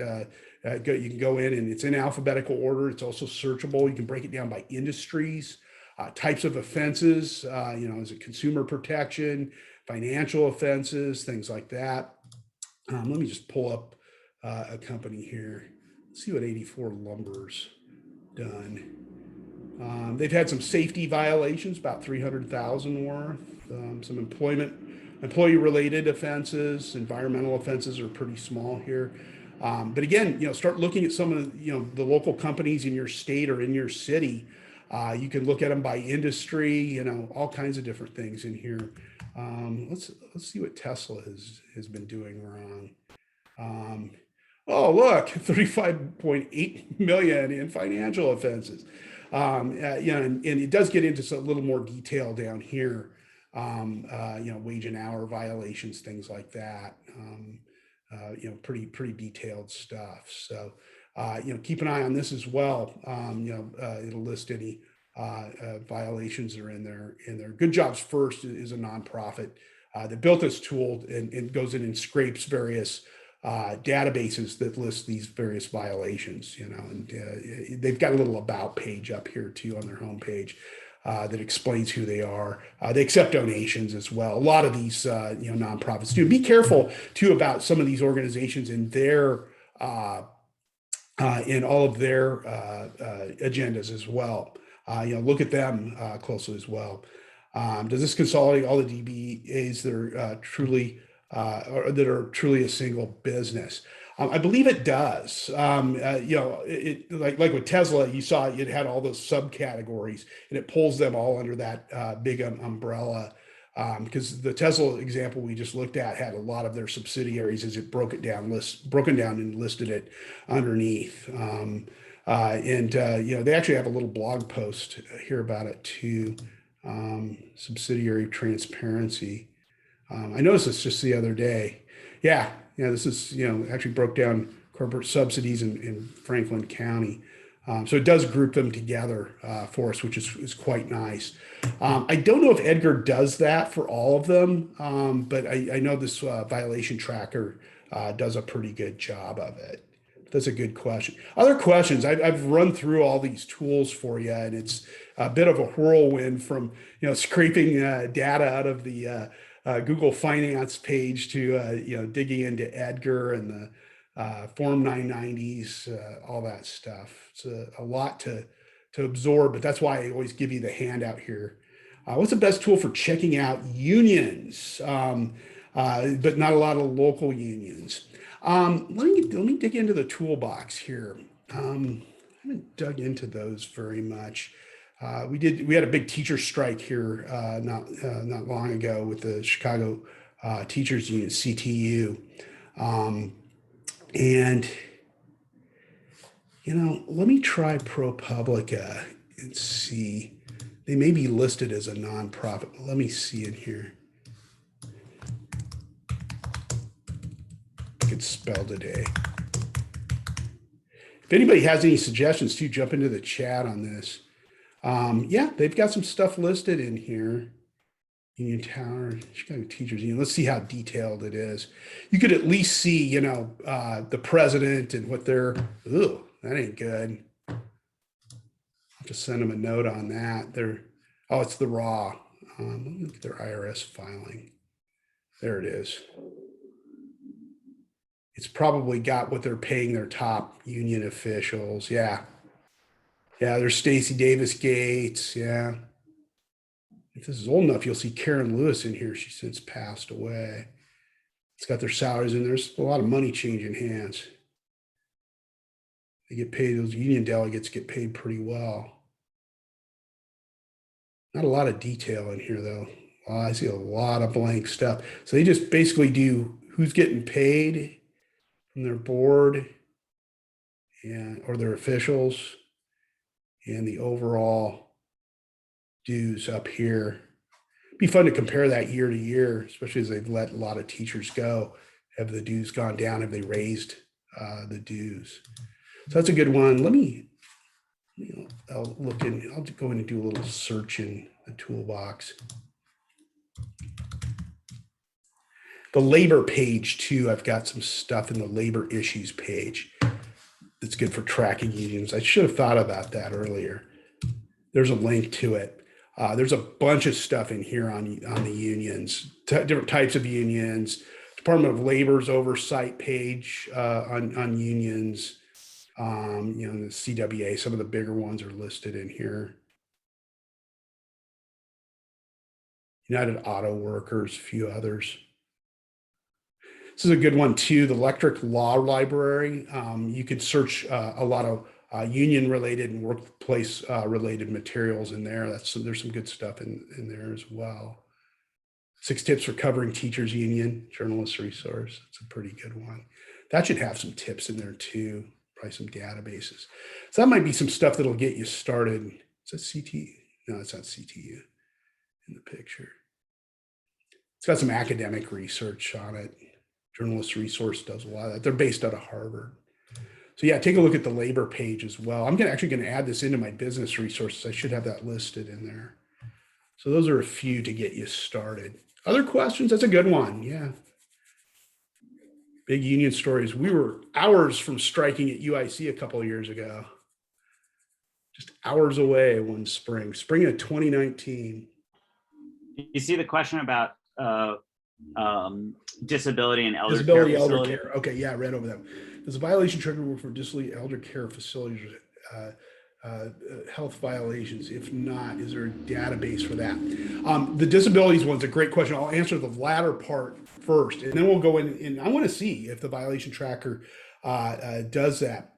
you can go in, and it's in alphabetical order. It's also searchable. You can break it down by industries. types of offenses, is it consumer protection, financial offenses, things like that. Let me just pull up a company here. Let's see what 84 Lumber's done. They've had some safety violations, about 300,000 worth, some employee related offenses, environmental offenses are pretty small here. But again, start looking at some of the local companies in your state or in your city. You can look at them by industry, all kinds of different things in here. Let's see what Tesla has been doing wrong. Oh, look, 35.8 million in financial offenses. And it does get into a little more detail down here. Wage and hour violations, things like that. Pretty detailed stuff. So, keep an eye on this as well. It'll list any violations that are in there. Good Jobs First is a nonprofit that built this tool and goes in and scrapes various databases that list these various violations, and they've got a little about page up here too on their homepage that explains who they are. They accept donations as well. A lot of these, nonprofits do. Be careful too about some of these organizations and their in all of their agendas as well. Look at them closely as well. Does this consolidate all the DBAs that are truly a single business? I believe it does. Like with Tesla, you saw it had all those subcategories, and it pulls them all under that big umbrella. Because the Tesla example we just looked at had a lot of their subsidiaries as it broken down and listed it underneath. They actually have a little blog post here about it too. Subsidiary transparency. I noticed this just the other day. Yeah, this is, actually broke down corporate subsidies in Franklin County. So it does group them together for us, which is quite nice. I don't know if Edgar does that for all of them, but I know this violation tracker does a pretty good job of it. That's a good question. Other questions? I've run through all these tools for you, and it's a bit of a whirlwind from scraping data out of the Google Finance page to digging into Edgar and the Form 990s, all that stuff. It's a lot to absorb, but that's why I always give you the handout here. What's the best tool for checking out unions, but not a lot of local unions? Let me dig into the toolbox here. I haven't dug into those very much. We had a big teacher strike here not long ago with the Chicago Teachers Union, CTU, and let me try ProPublica and see. They may be listed as a nonprofit. Let me see in here. I could spell today. If anybody has any suggestions, too, jump into the chat on this. Yeah, they've got some stuff listed in here. Union Tower, Chicago Teachers Union. Let's see how detailed it is. You could at least see, the president and what they're. Ooh, that ain't good. I'll just send them a note on that. It's the raw. Let me look at their IRS filing. There it is. It's probably got what they're paying their top union officials. Yeah. Yeah, there's Stacey Davis Gates. Yeah. If this is old enough, you'll see Karen Lewis in here. She's since passed away. It's got their salaries in there. There's a lot of money changing hands. They get paid, those union delegates get paid pretty well. Not a lot of detail in here, though. I see a lot of blank stuff. So they just basically do who's getting paid from their board or their officials and the overall dues up here. It'd be fun to compare that year to year, especially as they've let a lot of teachers go. Have the dues gone down? Have they raised the dues? So that's a good one. I'll look in. I'll go in and do a little search in the toolbox. The labor page too. I've got some stuff in the labor issues page that's good for tracking unions. I should have thought about that earlier. There's a link to it. There's a bunch of stuff in here on the unions, different types of unions, Department of Labor's oversight page on unions. The CWA, some of the bigger ones are listed in here. United Auto Workers, a few others. This is a good one too. The Electric Law Library. You could search a lot of union related and workplace related materials in there. There's some good stuff in there as well. 6 tips for covering teachers union, journalist resource. It's a pretty good one. That should have some tips in there too, probably some databases. So that might be some stuff that'll get you started. Is that CT? No, it's not CTU in the picture. It's got some academic research on it. Journalist resource does a lot of that. They're based out of Harvard. So yeah, take a look at the labor page as well. I'm actually going to add this into my business resources. I should have that listed in there. So those are a few to get you started. Other questions? That's a good one. Yeah. Big union stories. We were hours from striking at UIC a couple of years ago. Just hours away one spring of 2019. You see the question about disability and elder disability care elder facility? care. Okay, yeah, I read over that. Does a violation trigger work for disability elder care facilities? Health violations? If not, is there a database for that? The disabilities one's a great question. I'll answer the latter part first, and then we'll go in. And I want to see if the violation tracker does that.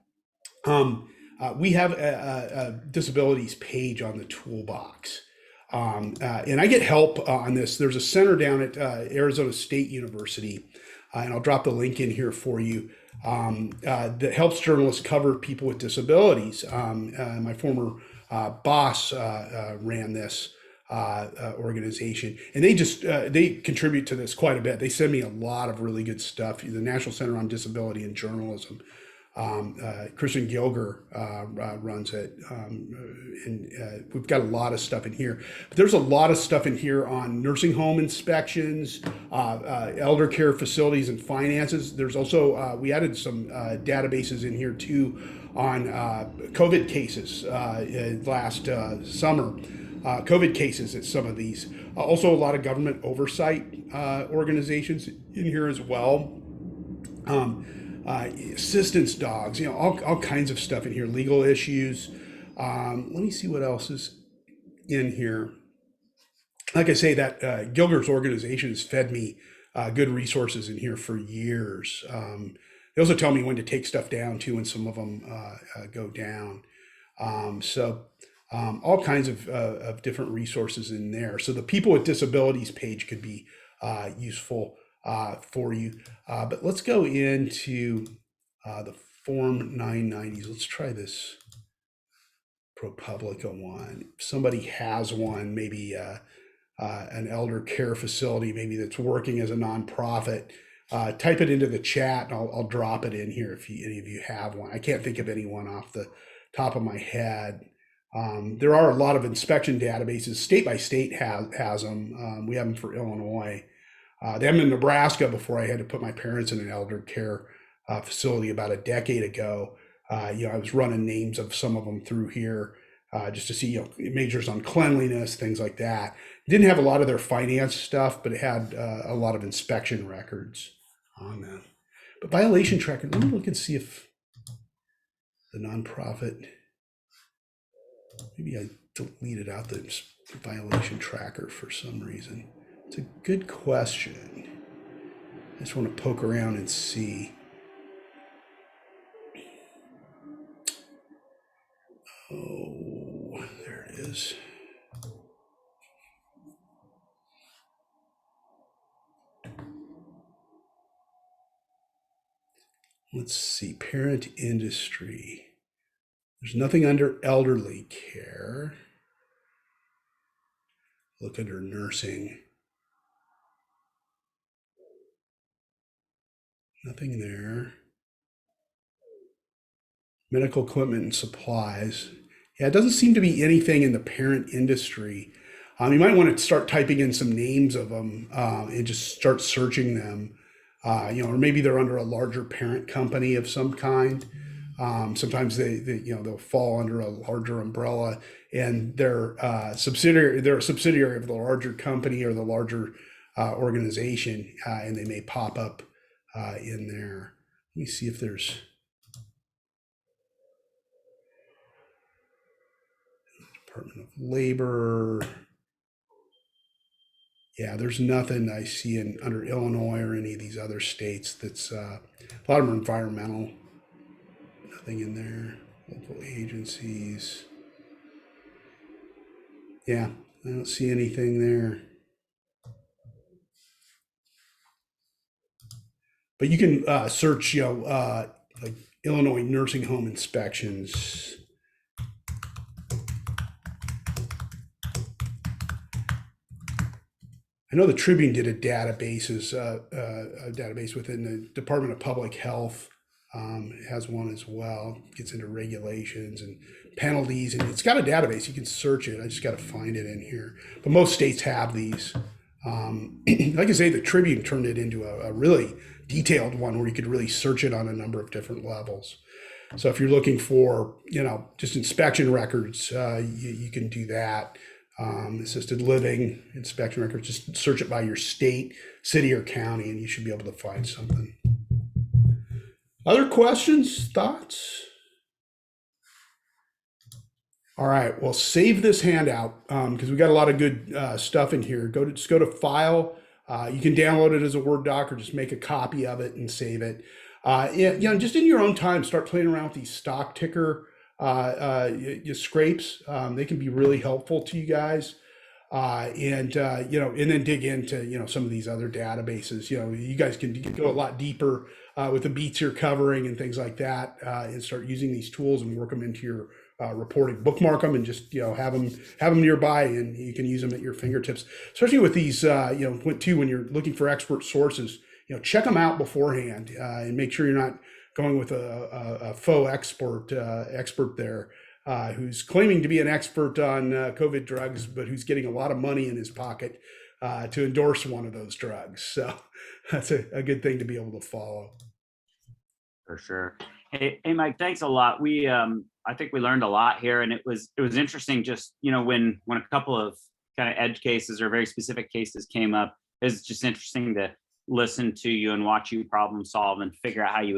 We have a disabilities page on the toolbox. And I get help on this. There's a center down at Arizona State University, and I'll drop the link in here for you, that helps journalists cover people with disabilities. My former boss ran this organization, and they contribute to this quite a bit. They send me a lot of really good stuff. The National Center on Disability and Journalism. Christian Gilger runs it, and we've got a lot of stuff in here. But there's a lot of stuff in here on nursing home inspections, elder care facilities, and finances. There's also we added some databases in here too on COVID cases last summer. COVID cases at some of these. Also, a lot of government oversight organizations in here as well. Assistance dogs, all kinds of stuff in here, legal issues. Let me see what else is in here. Like I say, that Gilger's organization has fed me good resources in here for years. They also tell me when to take stuff down too, when some of them go down. All kinds of different resources in there. So the people with disabilities page could be useful for you. But let's go into the Form 990s. Let's try this ProPublica one. If somebody has one, maybe an elder care facility, maybe that's working as a nonprofit, type it into the chat and I'll drop it in here if any of you have one. I can't think of anyone off the top of my head. There are a lot of inspection databases. State by state has them. We have them for Illinois. They have them in Nebraska before I had to put my parents in an elder care facility about a decade ago. I was running names of some of them through here just to see, majors on cleanliness, things like that. Didn't have a lot of their finance stuff, but it had a lot of inspection records on them. But violation tracker, let me look and see if the nonprofit, maybe I deleted out the violation tracker for some reason. It's a good question. I just want to poke around and see. Oh, there it is. Let's see, parent industry. There's nothing under elderly care. Look under nursing. Nothing there. Medical equipment and supplies. Yeah, it doesn't seem to be anything in the parent industry. You might want to start typing in some names of them and just start searching them. Or maybe they're under a larger parent company of some kind. Sometimes they'll fall under a larger umbrella, and they're subsidiary. They're a subsidiary of the larger company or the larger organization, and they may pop up in there. Let me see if there's Department of Labor. Yeah, there's nothing I see in under Illinois or any of these other states. That's a lot of them are environmental. Nothing in there. Local agencies. Yeah, I don't see anything there. But you can search, like Illinois nursing home inspections. I know the Tribune did a database within the Department of Public Health. It has one as well. It gets into regulations and penalties, and it's got a database. You can search it. I just got to find it in here. But most states have these. Like I say, the Tribune turned it into a really detailed one where you could really search it on a number of different levels. So if you're looking for, just inspection records, you can do that. Assisted living inspection records, just search it by your state, city, or county, and you should be able to find something. Other questions, thoughts? All right, well, save this handout because we got a lot of good stuff in here. Just go to File. You can download it as a Word doc or just make a copy of it and save it. Just in your own time, start playing around with these stock ticker scrapes. They can be really helpful to you guys. And then dig into some of these other databases. You guys can go a lot deeper with the beats you're covering and things like that, and start using these tools and work them into your reporting. Bookmark them and just have them nearby, and you can use them at your fingertips. Especially with these, when you're looking for expert sources, check them out beforehand and make sure you're not going with a faux expert there. Who's claiming to be an expert on COVID drugs, but who's getting a lot of money in his pocket to endorse one of those drugs. So that's a good thing to be able to follow. For sure. Hey, Mike, thanks a lot. I think we learned a lot here, and it was interesting. Just when a couple of kind of edge cases or very specific cases came up, it's just interesting to listen to you and watch you problem solve and figure out how you